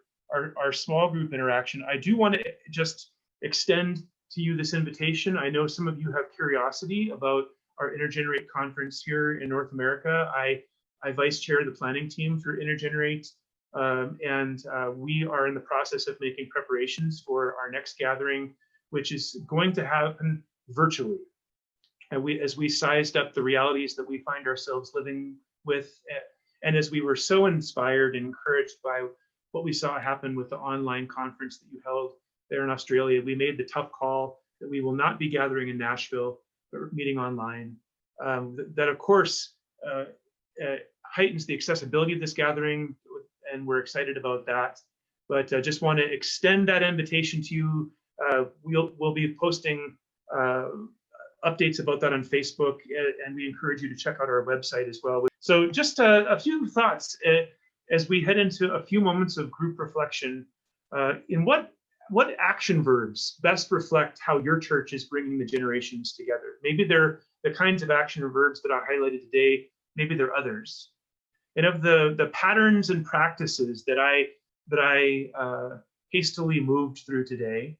our small group interaction, I do want to just extend to you this invitation. I know some of you have curiosity about our Intergenerate conference here in North America. I vice chair the planning team for Intergenerate, and we are in the process of making preparations for our next gathering, which is going to happen virtually. And as we sized up the realities that we find ourselves living with, and as we were so inspired and encouraged by what we saw happen with the online conference that you held there in Australia, we made the tough call that we will not be gathering in Nashville, but meeting online. That of course heightens the accessibility of this gathering, and we're excited about that. But just want to extend that invitation to you. We'll be posting updates about that on Facebook, and we encourage you to check out our website as well. So just a few thoughts as we head into a few moments of group reflection. In what action verbs best reflect how your church is bringing the generations together? Maybe they're the kinds of action verbs that I highlighted today. Maybe they're others. And of the patterns and practices that I hastily moved through today,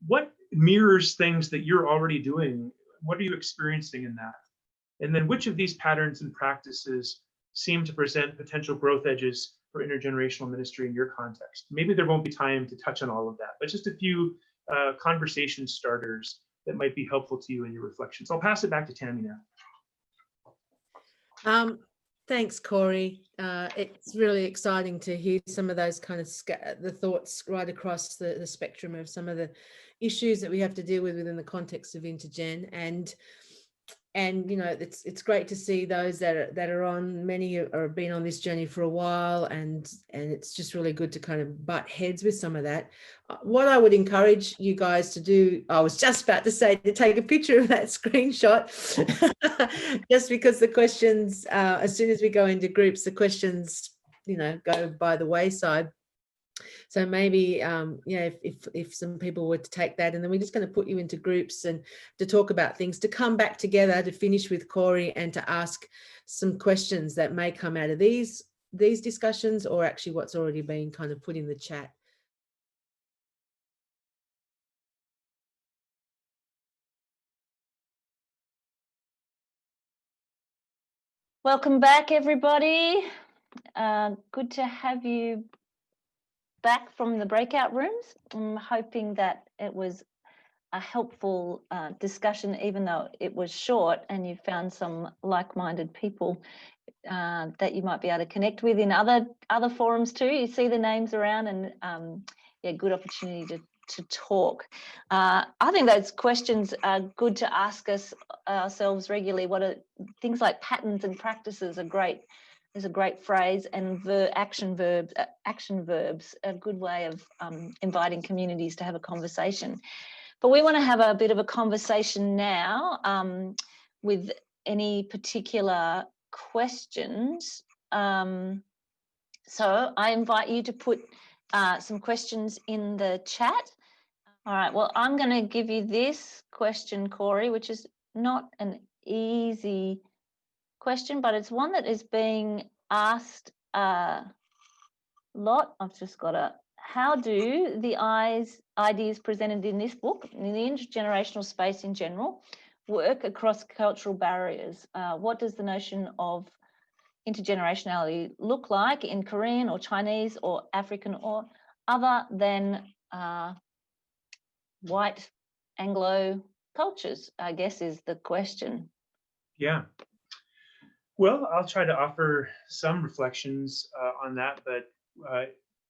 what mirrors things that you're already doing? What are you experiencing in that? And then which of these patterns and practices seem to present potential growth edges for intergenerational ministry in your context? Maybe there won't be time to touch on all of that, but just a few conversation starters that might be helpful to you in your reflections. I'll pass it back to Tammy now. Thanks, Cory. It's really exciting to hear some of those kind of the thoughts right across the spectrum of some of the issues that we have to deal with within the context of Intergen. And you know, it's great to see those that are on. Many are been on this journey for a while, and it's just really good to kind of butt heads with some of that. What I would encourage you guys to do, I was just about to say, to take a picture of that screenshot, just because the questions, as soon as we go into groups, the questions, you know, go by the wayside. So maybe, if some people were to take that, and then we're just going to put you into groups and to talk about things, to come back together, to finish with Cory and to ask some questions that may come out of these discussions, or actually what's already been kind of put in the chat. Welcome back, everybody. Good to have you back from the breakout rooms. I'm hoping that it was a helpful discussion, even though it was short, and you found some like-minded people that you might be able to connect with in other forums too. You see the names around, and yeah, good opportunity to talk. I think those questions are good to ask ourselves regularly. What are things like patterns and practices are great. There's a great phrase, and action verbs, a good way of inviting communities to have a conversation. But we want to have a bit of a conversation now with any particular questions. So I invite you to put some questions in the chat. All right, well, I'm going to give you this question, Cory, which is not an easy question, but it's one that is being asked a lot. I've just got how do the ideas presented in this book, in the intergenerational space in general, work across cultural barriers? What does the notion of intergenerationality look like in Korean or Chinese or African or other than white Anglo cultures, I guess is the question. Yeah. Well, I'll try to offer some reflections on that, but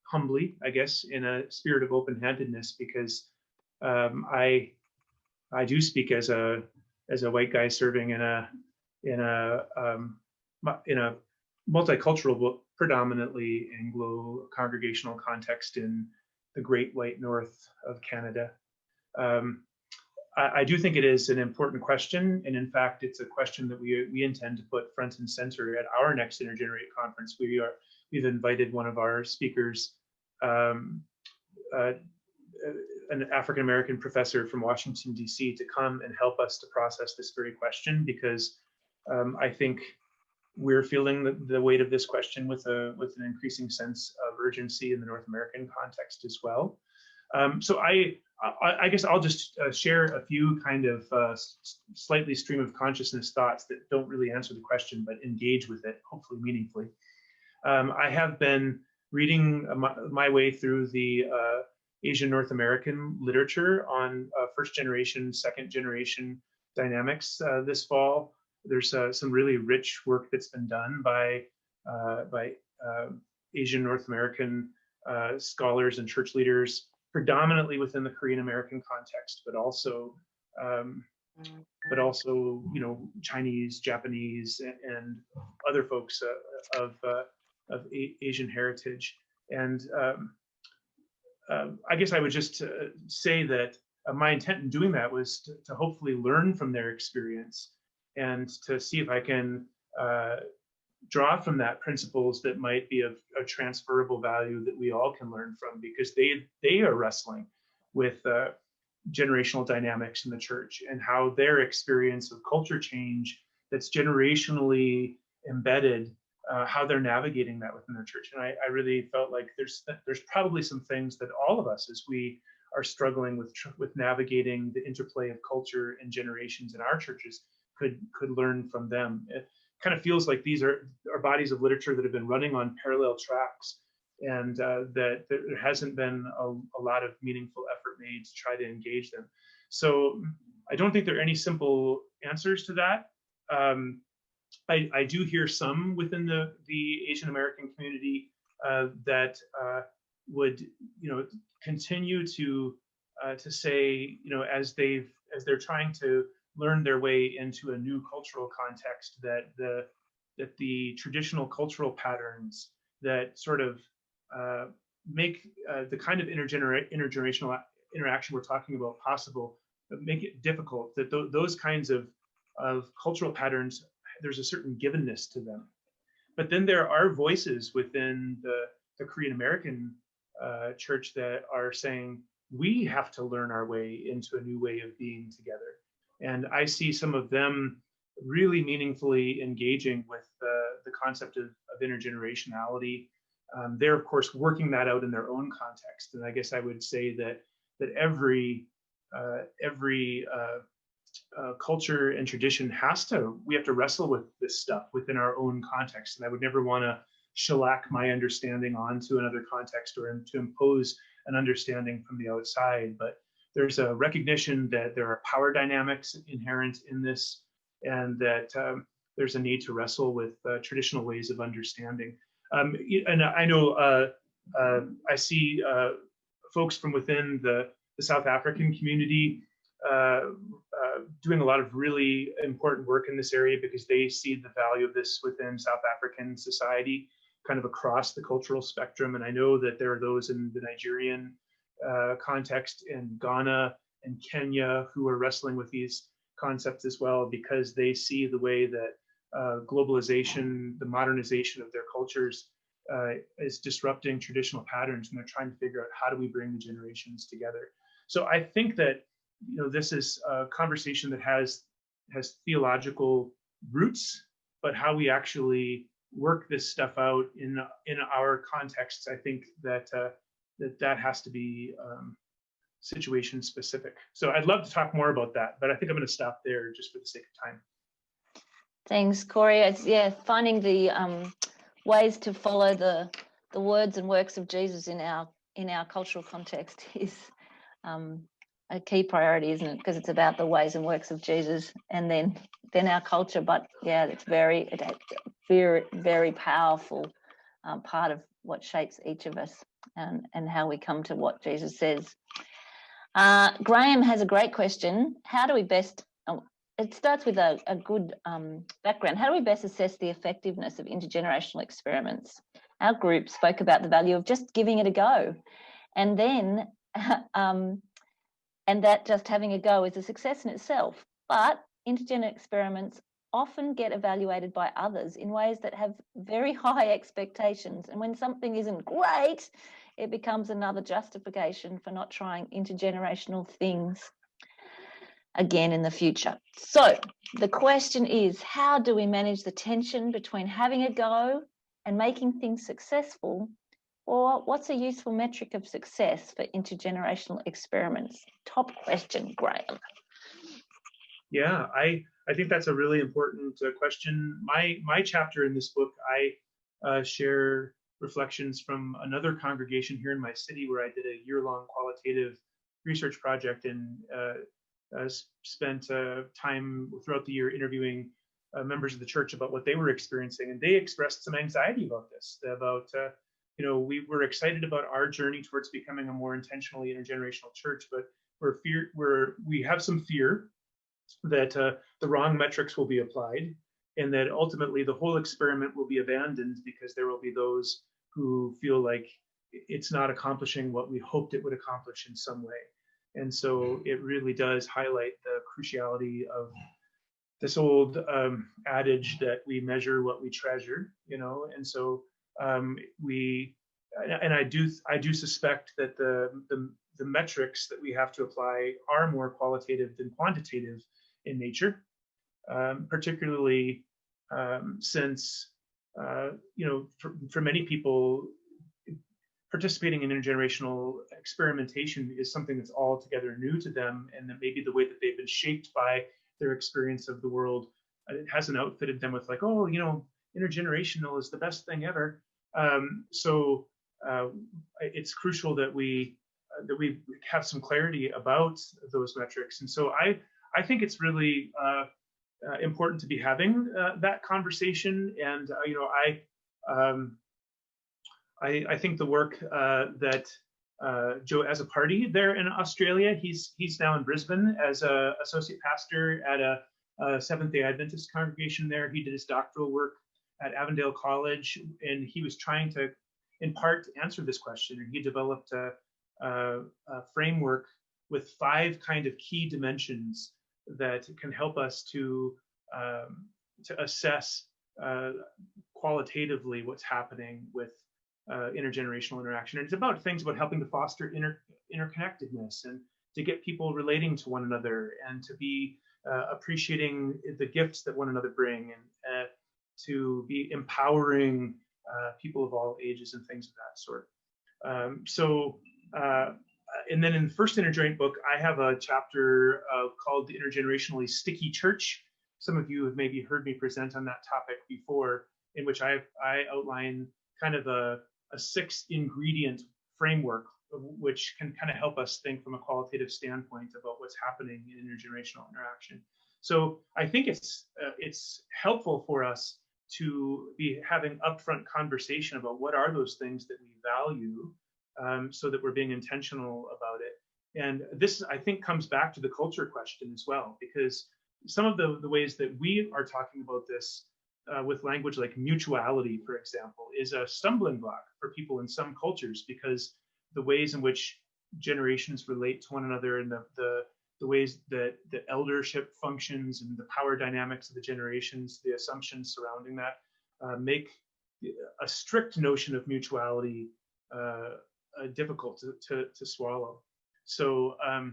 humbly, I guess, in a spirit of open-handedness, because I do speak as a white guy serving in a multicultural, predominantly Anglo congregational context in the Great White North of Canada. I do think it is an important question, and in fact, it's a question that we intend to put front and center at our next Intergenerate conference. We've invited one of our speakers, an African American professor from Washington D.C., to come and help us to process this very question, because I think we're feeling the weight of this question with an increasing sense of urgency in the North American context as well. So I guess I'll just share a few kind of slightly stream of consciousness thoughts that don't really answer the question, but engage with it, hopefully meaningfully. I have been reading my way through the Asian North American literature on first generation, second generation dynamics this fall. There's some really rich work that's been done by Asian North American scholars and church leaders, predominantly within the Korean American context, but also Chinese, Japanese, and other folks of Asian heritage. And I guess I would just say that my intent in doing that was to hopefully learn from their experience and to see if I can draw from that principles that might be of a transferable value that we all can learn from, because they are wrestling with generational dynamics in the church and how their experience of culture change that's generationally embedded, how they're navigating that within their church. And I really felt like there's probably some things that all of us, as we are struggling with navigating the interplay of culture and generations in our churches, could learn from them. It kind of feels like these are bodies of literature that have been running on parallel tracks, and that there hasn't been a lot of meaningful effort made to try to engage them. So I don't think there are any simple answers to that. I do hear some within the Asian American community that would continue to say, as they're trying to learn their way into a new cultural context, that the traditional cultural patterns that sort of make the kind of intergenerational interaction we're talking about possible, make it difficult, that those kinds of cultural patterns, there's a certain givenness to them. But then there are voices within the Korean American church that are saying, we have to learn our way into a new way of being together. And I see some of them really meaningfully engaging with the concept of intergenerationality. They're, of course, working that out in their own context. And I guess I would say that every culture and tradition we have to wrestle with this stuff within our own context. And I would never want to shellac my understanding onto another context or to impose an understanding from the outside. But there's a recognition that there are power dynamics inherent in this, and that there's a need to wrestle with traditional ways of understanding. And I know I see folks from within the South African community doing a lot of really important work in this area, because they see the value of this within South African society, kind of across the cultural spectrum. And I know that there are those in the Nigerian context, in Ghana and Kenya, who are wrestling with these concepts as well, because they see the way that globalization, the modernization of their cultures is disrupting traditional patterns, and they're trying to figure out, how do we bring the generations together? So I think that this is a conversation that has theological roots, but how we actually work this stuff out in our contexts, I think that that has to be situation specific. So I'd love to talk more about that, but I think I'm going to stop there just for the sake of time. Thanks, Cory. It's finding the ways to follow the words and works of Jesus in our cultural context is a key priority, isn't it? Because it's about the ways and works of Jesus, and then than our culture. But yeah, it's very, very powerful part of what shapes each of us and how we come to what Jesus says. Graham has a great question. How do we best, it starts with a good background. How do we best assess the effectiveness of intergenerational experiments? Our group spoke about the value of just giving it a go. And then, and that just having a go is a success in itself. But intergenerational experiments often get evaluated by others in ways that have very high expectations. And when something isn't great, it becomes another justification for not trying intergenerational things again in the future. So the question is, how do we manage the tension between having a go and making things successful? Or what's a useful metric of success for intergenerational experiments? Top question, Graham. Yeah, I think that's a really important question. My chapter in this book, I share reflections from another congregation here in my city where I did a year-long qualitative research project and spent time throughout the year interviewing members of the church about what they were experiencing, and they expressed some anxiety about this. We were excited about our journey towards becoming a more intentionally intergenerational church, but we have some fear that the wrong metrics will be applied, and that ultimately the whole experiment will be abandoned because there will be those who feel like it's not accomplishing what we hoped it would accomplish in some way. And so it really does highlight the cruciality of this old adage that we measure what we treasure, and so I do suspect that the metrics that we have to apply are more qualitative than quantitative in nature, particularly since for many people, participating in intergenerational experimentation is something that's altogether new to them, and that maybe the way that they've been shaped by their experience of the world, it hasn't outfitted them with like, oh, intergenerational is the best thing ever. So it's crucial that we have some clarity about those metrics, and so I think it's really important to be having that conversation. And I think the work that Joe, as a party there in Australia, he's now in Brisbane as a associate pastor at a Seventh-day Adventist congregation there. He did his doctoral work at Avondale College, and he was trying to, in part, answer this question. And he developed a framework with 5 kind of key dimensions that can help us to assess qualitatively what's happening with intergenerational interaction. And it's about things about helping to foster interconnectedness and to get people relating to one another and to be appreciating the gifts that one another bring, and to be empowering people of all ages and things of that sort. And then in the first Intergenerate book, I have a chapter called The Intergenerationally Sticky Church. Some of you have maybe heard me present on that topic before, in which I outline kind of a 6-ingredient framework, which can kind of help us think from a qualitative standpoint about what's happening in intergenerational interaction. So I think it's helpful for us to be having upfront conversation about what are those things that we value, so that we're being intentional about it. And this, I think, comes back to the culture question as well, because some of the ways that we are talking about this with language like mutuality, for example, is a stumbling block for people in some cultures, because the ways in which generations relate to one another and the ways that the eldership functions and the power dynamics of the generations, the assumptions surrounding that, make a strict notion of mutuality difficult to swallow. So I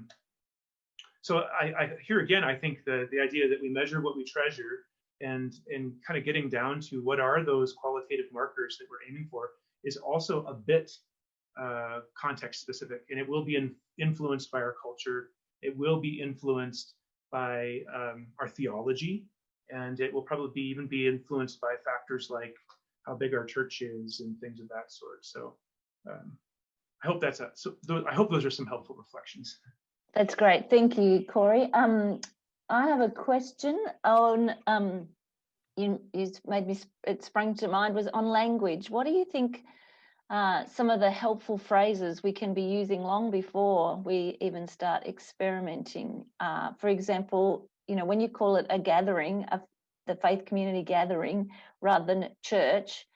here again, I think the idea that we measure what we treasure and kind of getting down to what are those qualitative markers that we're aiming for is also a bit context specific, and it will be influenced by our culture. It will be influenced by our theology, and it will probably even be influenced by factors like how big our church is and things of that sort. So I hope I hope those are some helpful reflections. That's great. Thank you, Cory. I have a question on, you made me, it sprang to mind, was on language. What do you think some of the helpful phrases we can be using long before we even start experimenting? For example, when you call it a gathering, the faith community gathering, rather than church,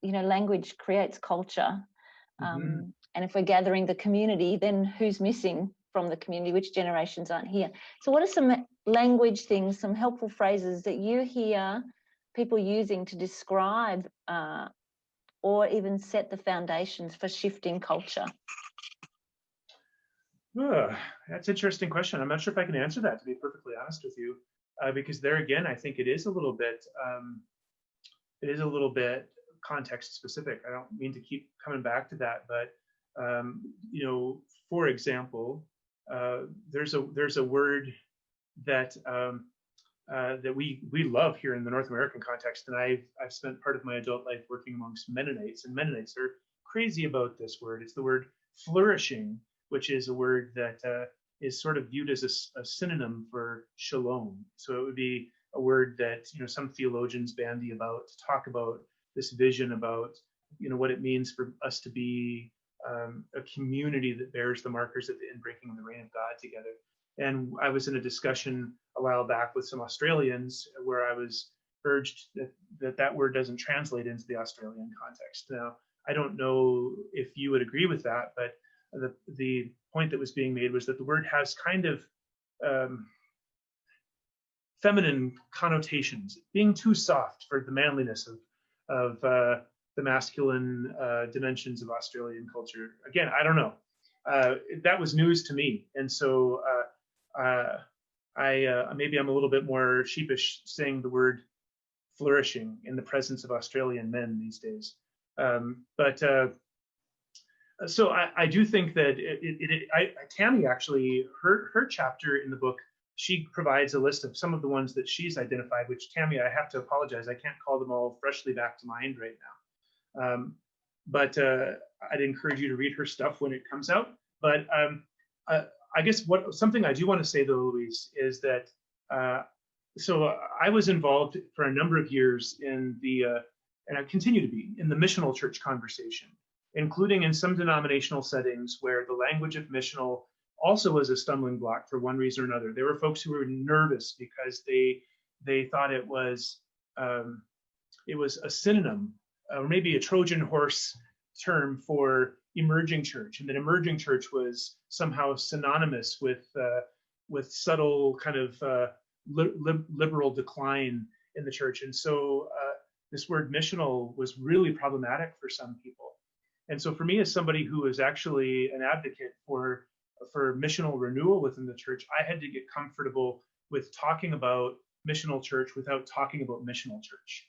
language creates culture. Mhm. And if we're gathering the community, then who's missing from the community? Which generations aren't here? So what are some language things, some helpful phrases that you hear people using to describe or even set the foundations for shifting culture? That's an interesting question. I'm not sure if I can answer that, to be perfectly honest with you, because there again, I think it is a little bit context specific. I don't mean to keep coming back to that, but for example, there's a word that that we love here in the North American context, and I've spent part of my adult life working amongst Mennonites, and Mennonites are crazy about this word. It's the word flourishing, which is a word that is sort of viewed as a synonym for shalom. So it would be a word that some theologians bandy about, to talk about this vision about what it means for us to be a community that bears the markers of the inbreaking of the reign of God together. And I was in a discussion a while back with some Australians where I was urged that word doesn't translate into the Australian context. Now, I don't know if you would agree with that, but the point that was being made was that the word has kind of feminine connotations, being too soft for the manliness of the masculine dimensions of Australian culture. Again, I don't know. That was news to me, and so maybe I'm a little bit more sheepish saying the word flourishing in the presence of Australian men these days. So I do think that Tammy actually, her chapter in the book, she provides a list of some of the ones that she's identified, which Tammy, I have to apologize, I can't call them all freshly back to mind right now. But I'd encourage you to read her stuff when it comes out. But I guess something I do want to say though, Louise, is that so I was involved for a number of years in and I continue to be in the missional church conversation, including in some denominational settings where the language of missional also was a stumbling block for one reason or another. There were folks who were nervous because they thought it was a synonym, or maybe a Trojan horse term for emerging church, and that emerging church was somehow synonymous with subtle kind of liberal decline in the church. And so this word missional was really problematic for some people. And so for me, as somebody who is actually an advocate for missional renewal within the church, I had to get comfortable with talking about missional church without talking about missional church.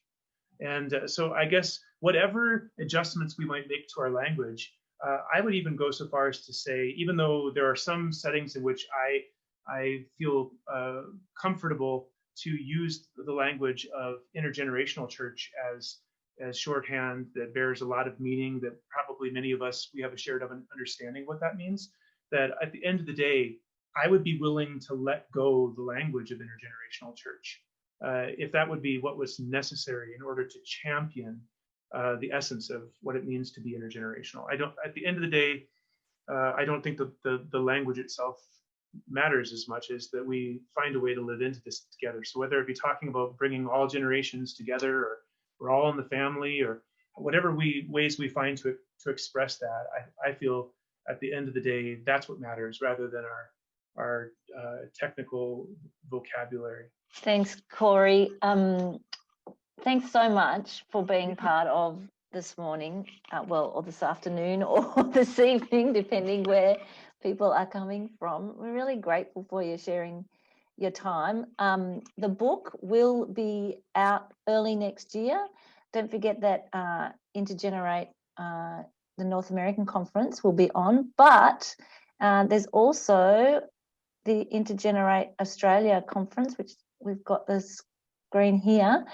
And so I guess whatever adjustments we might make to our language, I would even go so far as to say, even though there are some settings in which I feel comfortable to use the language of intergenerational church as shorthand that bears a lot of meaning, that probably many of us, we have a shared understanding what that means, that at the end of the day, I would be willing to let go the language of intergenerational church if that would be what was necessary in order to champion the essence of what it means to be intergenerational. At the end of the day, I don't think the language itself matters as much as that we find a way to live into this together. So whether it be talking about bringing all generations together, or we're all in the family, or whatever ways we find to express that, I feel at the end of the day, that's what matters rather than our technical vocabulary. Thanks, Cory. Thanks so much for being part of this morning, or this afternoon, or this evening, depending where people are coming from. We're really grateful for you sharing your time. The book will be out early next year. Don't forget that Intergenerate, the North American conference, will be on, but there's also the Intergenerate Australia conference, which we've got the screen here.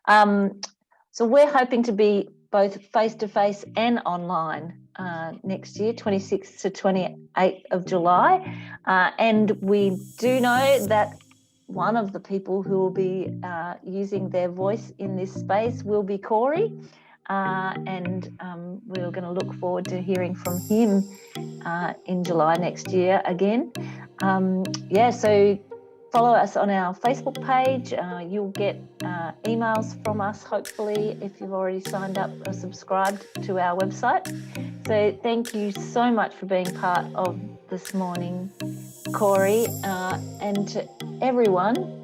So we're hoping to be both face-to-face and online next year, 26th to 28th of July. And we do know that one of the people who will be using their voice in this space will be Cory. And we're going to look forward to hearing from him in July next year again. So follow us on our Facebook page. You'll get emails from us, hopefully, if you've already signed up or subscribed to our website. So thank you so much for being part of this morning, Cory, and to everyone.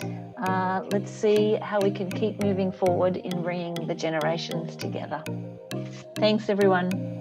Let's see how we can keep moving forward in bringing the generations together. Thanks, everyone.